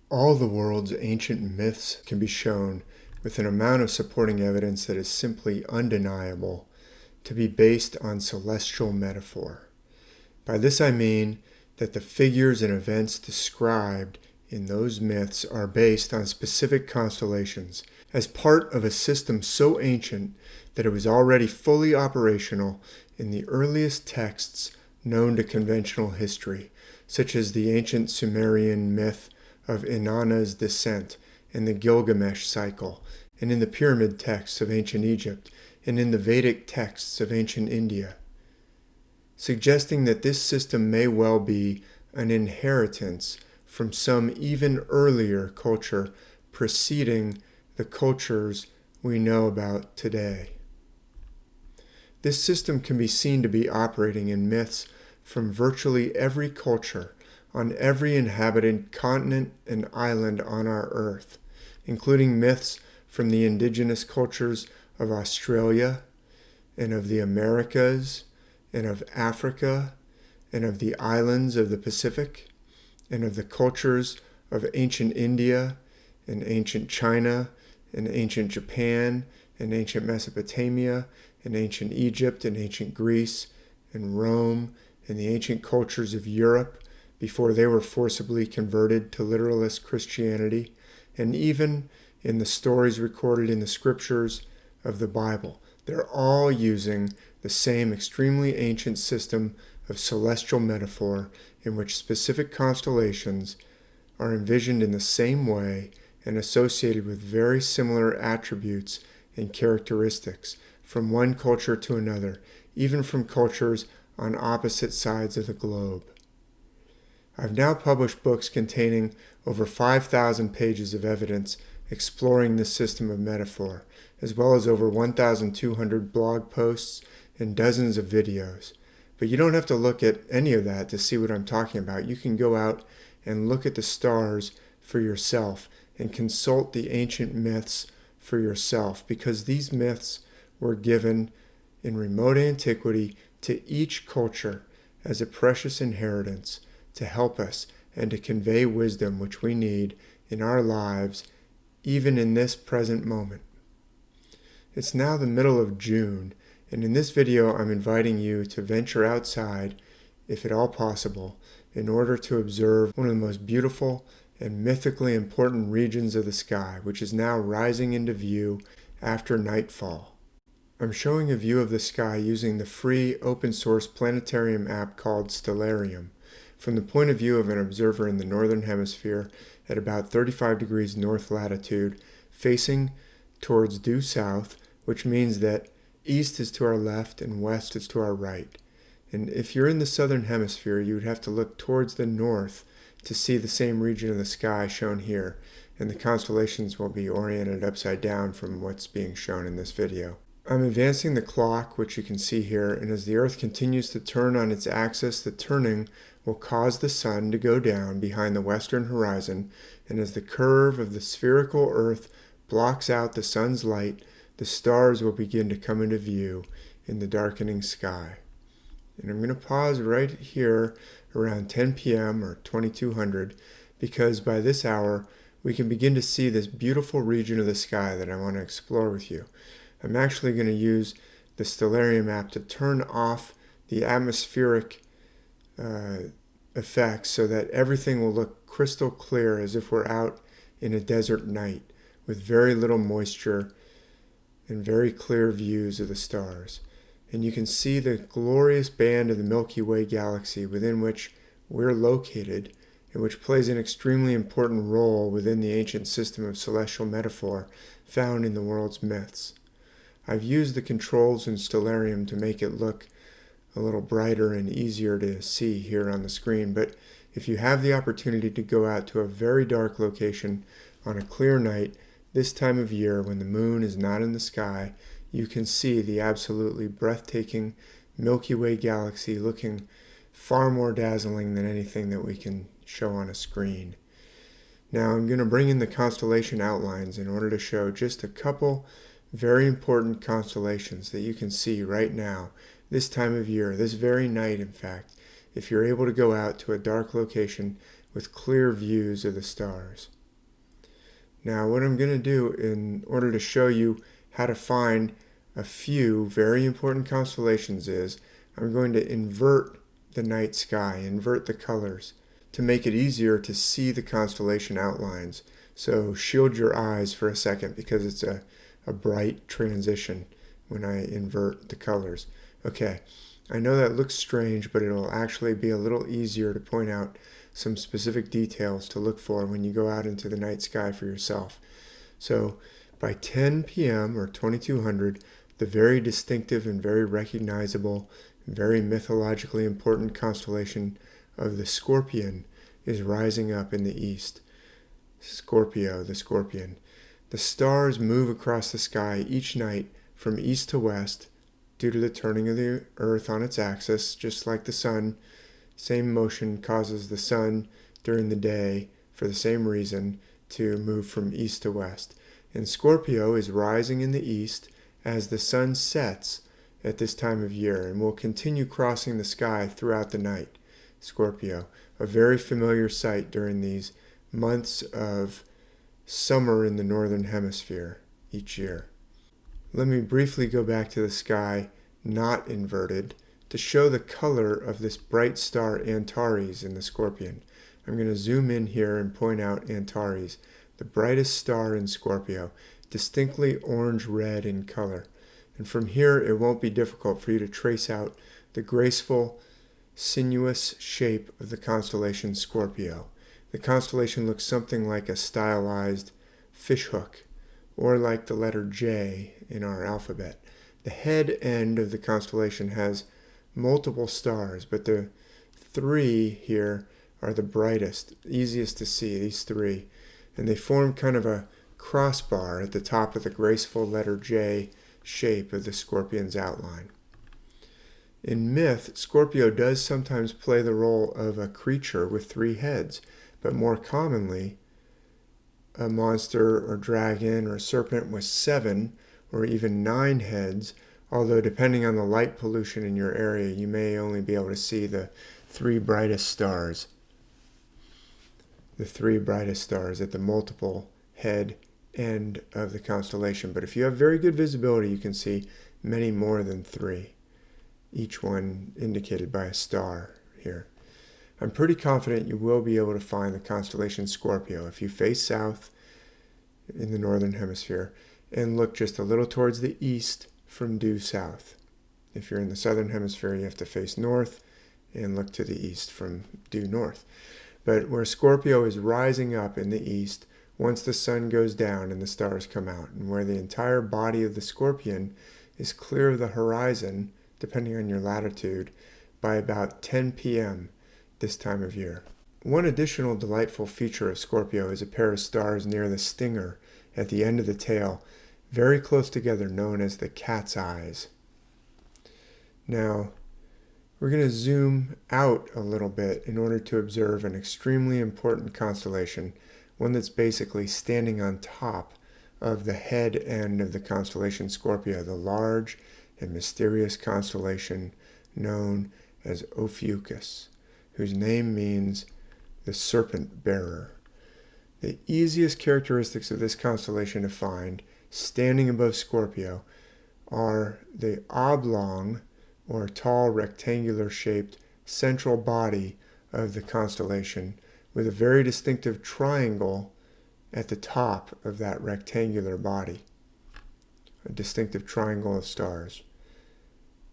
All the world's ancient myths can be shown with an amount of supporting evidence that is simply undeniable to be based on celestial metaphor. By this I mean that the figures and events described in those myths are based on specific constellations as part of a system so ancient that it was already fully operational in the earliest texts known to conventional history, such as the ancient Sumerian myth of Inanna's descent and the Gilgamesh cycle, and in the pyramid texts of ancient Egypt, and in the Vedic texts of ancient India, suggesting that this system may well be an inheritance from some even earlier culture preceding the cultures we know about today. This system can be seen to be operating in myths from virtually every culture on every inhabited continent and island on our Earth, including myths from the indigenous cultures of Australia and of the Americas and of Africa and of the islands of the Pacific and of the cultures of ancient India and ancient China and ancient Japan and ancient Mesopotamia and ancient Egypt and ancient Greece and Rome and the ancient cultures of Europe before they were forcibly converted to literalist Christianity, and even in the stories recorded in the scriptures of the Bible. They're all using the same extremely ancient system of celestial metaphor in which specific constellations are envisioned in the same way and associated with very similar attributes and characteristics from one culture to another, even from cultures on opposite sides of the globe. I've now published books containing over 5,000 pages of evidence exploring this system of metaphor, as well as over 1,200 blog posts and dozens of videos. But you don't have to look at any of that to see what I'm talking about. You can go out and look at the stars for yourself and consult the ancient myths for yourself, because these myths were given in remote antiquity to each culture as a precious inheritance to help us and to convey wisdom which we need in our lives, even in this present moment. It's now the middle of June, and in this video I'm inviting you to venture outside, if at all possible, in order to observe one of the most beautiful and mythically important regions of the sky, which is now rising into view after nightfall. I'm showing a view of the sky using the free open-source planetarium app called Stellarium, from the point of view of an observer in the northern hemisphere at about 35 degrees north latitude, facing towards due south, which means that east is to our left and west is to our right. And if you're in the southern hemisphere, you would have to look towards the north to see the same region of the sky shown here, and the constellations will be oriented upside down from what's being shown in this video. I'm advancing the clock, which you can see here, and as the Earth continues to turn on its axis, the turning will cause the sun to go down behind the western horizon, and as the curve of the spherical Earth blocks out the sun's light, the stars will begin to come into view in the darkening sky. And I'm going to pause right here around 10 p.m. or 2200, because by this hour we can begin to see this beautiful region of the sky that I want to explore with you. I'm actually going to use the Stellarium app to turn off the atmospheric effects so that everything will look crystal clear, as if we're out in a desert night with very little moisture and very clear views of the stars. And you can see the glorious band of the Milky Way galaxy within which we're located, and which plays an extremely important role within the ancient system of celestial metaphor found in the world's myths. I've used the controls in Stellarium to make it look a little brighter and easier to see here on the screen, but if you have the opportunity to go out to a very dark location on a clear night, this time of year when the moon is not in the sky, you can see the absolutely breathtaking Milky Way galaxy looking far more dazzling than anything that we can show on a screen. Now I'm going to bring in the constellation outlines in order to show just a couple very important constellations that you can see right now, this time of year, this very night in fact, if you're able to go out to a dark location with clear views of the stars. Now what I'm going to do in order to show you how to find a few very important constellations is I'm going to invert the night sky, invert the colors to make it easier to see the constellation outlines. So shield your eyes for a second because it's a bright transition when I invert the colors. Okay, I know that looks strange, but it'll actually be a little easier to point out some specific details to look for when you go out into the night sky for yourself. So by 10 p.m. or 2200, the very distinctive and very recognizable, very mythologically important constellation of the Scorpion is rising up in the east. Scorpio, the Scorpion. The stars move across the sky each night from east to west due to the turning of the earth on its axis, just like the sun. Same motion causes the sun during the day, for the same reason, to move from east to west. And Scorpio is rising in the east as the sun sets at this time of year and will continue crossing the sky throughout the night. Scorpio, a very familiar sight during these months of summer in the northern hemisphere each year. Let me briefly go back to the sky not inverted to show the color of this bright star Antares in the Scorpion. I'm going to zoom in here and point out Antares, the brightest star in Scorpio, distinctly orange-red in color. And from here it won't be difficult for you to trace out the graceful, sinuous shape of the constellation Scorpio. The constellation looks something like a stylized fishhook, or like the letter J in our alphabet. The head end of the constellation has multiple stars, but the three here are the brightest, easiest to see, these three. And they form kind of a crossbar at the top of the graceful letter J shape of the Scorpion's outline. In myth, Scorpio does sometimes play the role of a creature with three heads, but more commonly, a monster or dragon or serpent with 7 or even 9 heads, although depending on the light pollution in your area, you may only be able to see the 3 brightest stars. The 3 brightest stars at the multiple head end of the constellation. But if you have very good visibility, you can see many more than 3, each one indicated by a star here. I'm pretty confident you will be able to find the constellation Scorpio if you face south in the northern hemisphere and look just a little towards the east from due south. If you're in the southern hemisphere, you have to face north and look to the east from due north. But where Scorpio is rising up in the east, once the sun goes down and the stars come out, and where the entire body of the Scorpion is clear of the horizon, depending on your latitude, by about 10 p.m. this time of year. One additional delightful feature of Scorpio is a pair of stars near the stinger at the end of the tail, very close together, known as the cat's eyes. Now, we're going to zoom out a little bit in order to observe an extremely important constellation, one that's basically standing on top of the head end of the constellation Scorpio, the large and mysterious constellation known as Ophiuchus, whose name means the serpent bearer. The easiest characteristics of this constellation to find, standing above Scorpio, are the oblong or tall rectangular shaped central body of the constellation with a very distinctive triangle at the top of that rectangular body, a distinctive triangle of stars.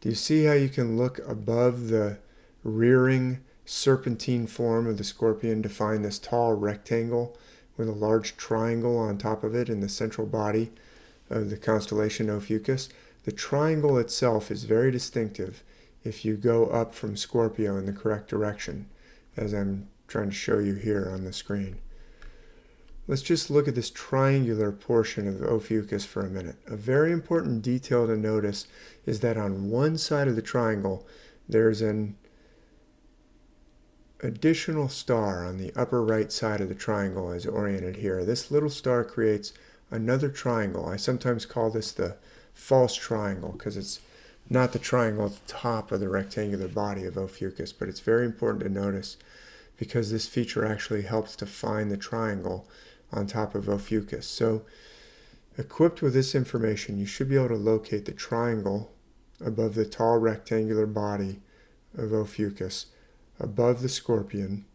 Do you see how you can look above the rearing serpentine form of the Scorpion to find this tall rectangle with a large triangle on top of it in the central body of the constellation Ophiuchus? The triangle itself is very distinctive if you go up from Scorpio in the correct direction, as I'm trying to show you here on the screen. Let's just look at this triangular portion of Ophiuchus for a minute. A very important detail to notice is that on one side of the triangle, there's an additional star on the upper right side of the triangle as oriented here. This little star creates another triangle. I sometimes call this the false triangle because it's not the triangle at the top of the rectangular body of Ophiuchus, but it's very important to notice because this feature actually helps to find the triangle on top of Ophiuchus. So equipped with this information, you should be able to locate the triangle above the tall rectangular body of Ophiuchus, above the Scorpion.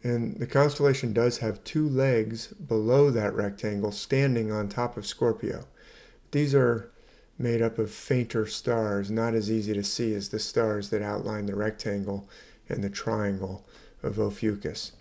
And the constellation does have two legs below that rectangle standing on top of Scorpio. These are made up of fainter stars, not as easy to see as the stars that outline the rectangle and the triangle of Ophiuchus.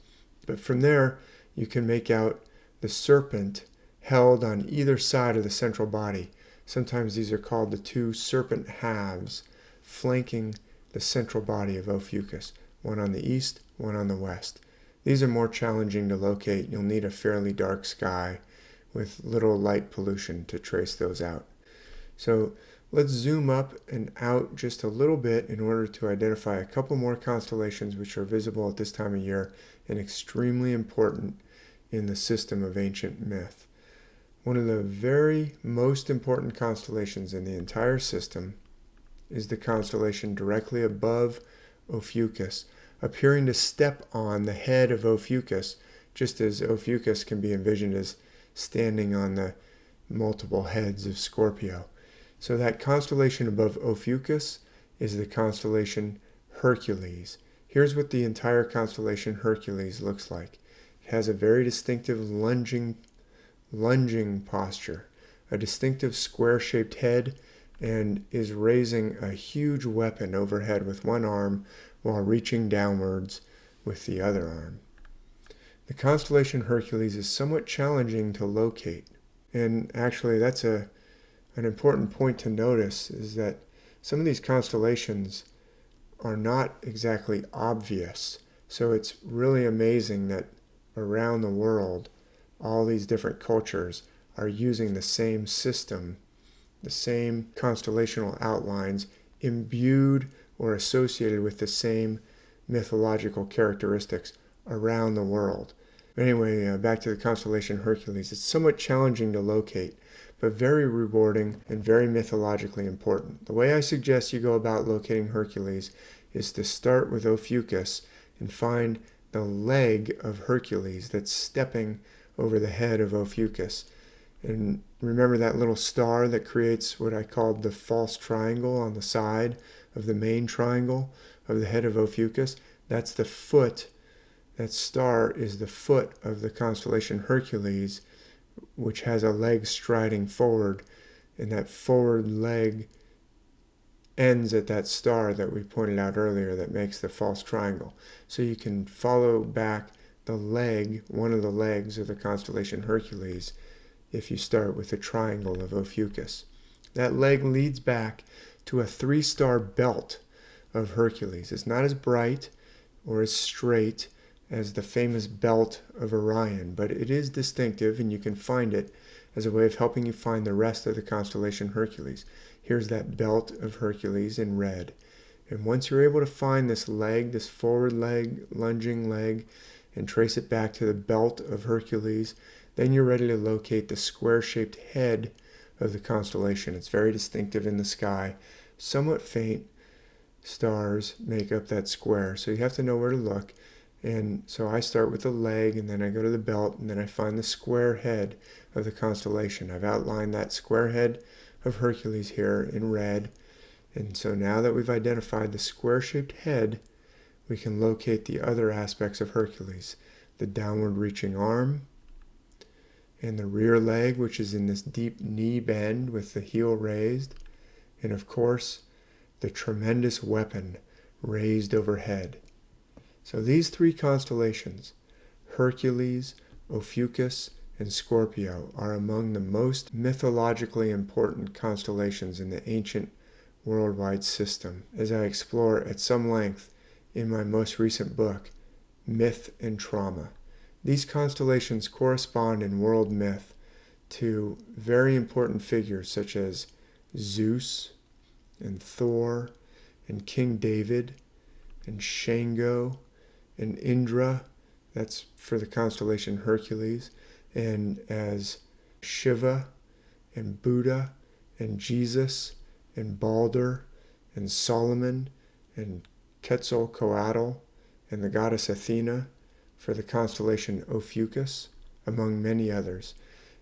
But from there, you can make out the serpent held on either side of the central body. Sometimes these are called the two serpent halves, flanking the central body of Ophiuchus, one on the east, one on the west. These are more challenging to locate. You'll need a fairly dark sky with little light pollution to trace those out. So let's zoom up and out just a little bit in order to identify a couple more constellations which are visible at this time of year and extremely important in the system of ancient myth. One of the very most important constellations in the entire system is the constellation directly above Ophiuchus, appearing to step on the head of Ophiuchus, just as Ophiuchus can be envisioned as standing on the multiple heads of Scorpio. So that constellation above Ophiuchus is the constellation Hercules. Here's what the entire constellation Hercules looks like. It has a very distinctive lunging posture, a distinctive square-shaped head, and is raising a huge weapon overhead with one arm while reaching downwards with the other arm. The constellation Hercules is somewhat challenging to locate, and actually that's an important point to notice, is that some of these constellations are not exactly obvious. So it's really amazing that around the world, all these different cultures are using the same system, the same constellational outlines, imbued or associated with the same mythological characteristics around the world. But anyway, back to the constellation Hercules. It's somewhat challenging to locate, but very rewarding and very mythologically important. The way I suggest you go about locating Hercules is to start with Ophiuchus and find the leg of Hercules that's stepping over the head of Ophiuchus. And remember that little star that creates what I called the false triangle on the side of the main triangle of the head of Ophiuchus? That's the foot. That star is the foot of the constellation Hercules, which has a leg striding forward, and that forward leg ends at that star that we pointed out earlier that makes the false triangle. So you can follow back the leg, one of the legs of the constellation Hercules, if you start with the triangle of Ophiuchus. That leg leads back to a 3-star belt of Hercules. It's not as bright or as straight as the famous belt of Orion, but it is distinctive, and you can find it as a way of helping you find the rest of the constellation Hercules. Here's that belt of Hercules in red. And once you're able to find this leg, this forward leg, lunging leg, and trace it back to the belt of Hercules, then you're ready to locate the square-shaped head of the constellation. It's very distinctive in the sky. Somewhat faint stars make up that square, so you have to know where to look. And so I start with the leg, and then I go to the belt, and then I find the square head of the constellation. I've outlined that square head of Hercules here in red. And so now that we've identified the square-shaped head, we can locate the other aspects of Hercules. The downward reaching arm, and the rear leg, which is in this deep knee bend with the heel raised, and of course, the tremendous weapon raised overhead. So these 3 constellations, Hercules, Ophiuchus, and Scorpio, are among the most mythologically important constellations in the ancient worldwide system, as I explore at some length in my most recent book, Myth and Trauma. These constellations correspond in world myth to very important figures such as Zeus and Thor and King David and Shango and Indra, that's for the constellation Hercules, and as Shiva and Buddha and Jesus and Balder and Solomon and Quetzalcoatl and the goddess Athena for the constellation Ophiuchus. among many others.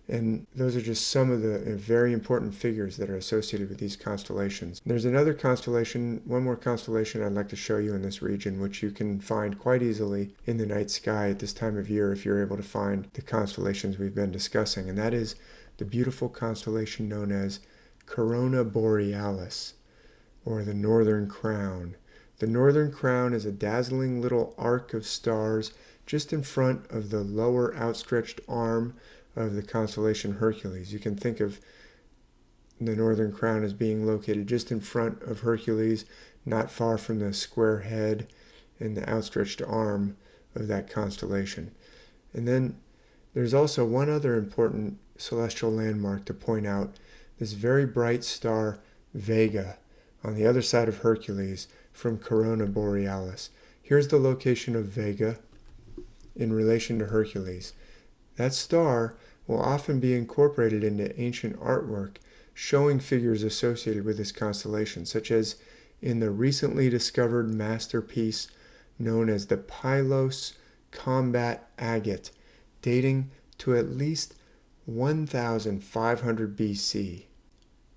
And those are just some of the very important figures that are associated with these constellations. There's another constellation, one more constellation I'd like to show you in this region, which you can find quite easily in the night sky at this time of year if you're able to find the constellations we've been discussing. And that is the beautiful constellation known as Corona Borealis, or the Northern Crown. The Northern Crown is a dazzling little arc of stars just in front of the lower outstretched arm of the constellation Hercules. You can think of the Northern Crown as being located just in front of Hercules, not far from the square head and the outstretched arm of that constellation. And then there's also one other important celestial landmark to point out, this very bright star Vega on the other side of Hercules from Corona Borealis. Here's the location of Vega in relation to Hercules. That star will often be incorporated into ancient artwork showing figures associated with this constellation, such as in the recently discovered masterpiece known as the Pylos Combat Agate, dating to at least 1500 BC,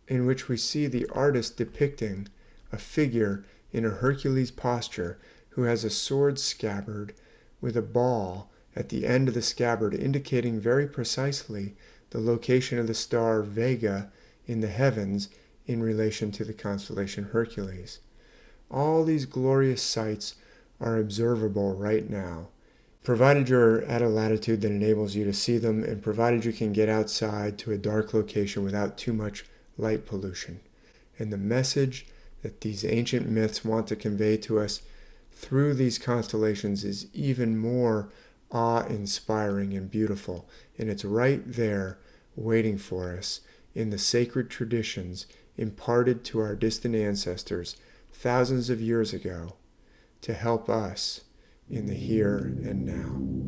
in which we see the artist depicting a figure in a Hercules posture who has a sword scabbard with a ball at the end of the scabbard, indicating very precisely the location of the star Vega in the heavens in relation to the constellation Hercules. All these glorious sights are observable right now, provided you're at a latitude that enables you to see them, and provided you can get outside to a dark location without too much light pollution. And the message that these ancient myths want to convey to us through these constellations is even more awe-inspiring and beautiful, and it's right there waiting for us in the sacred traditions imparted to our distant ancestors thousands of years ago to help us in the here and now.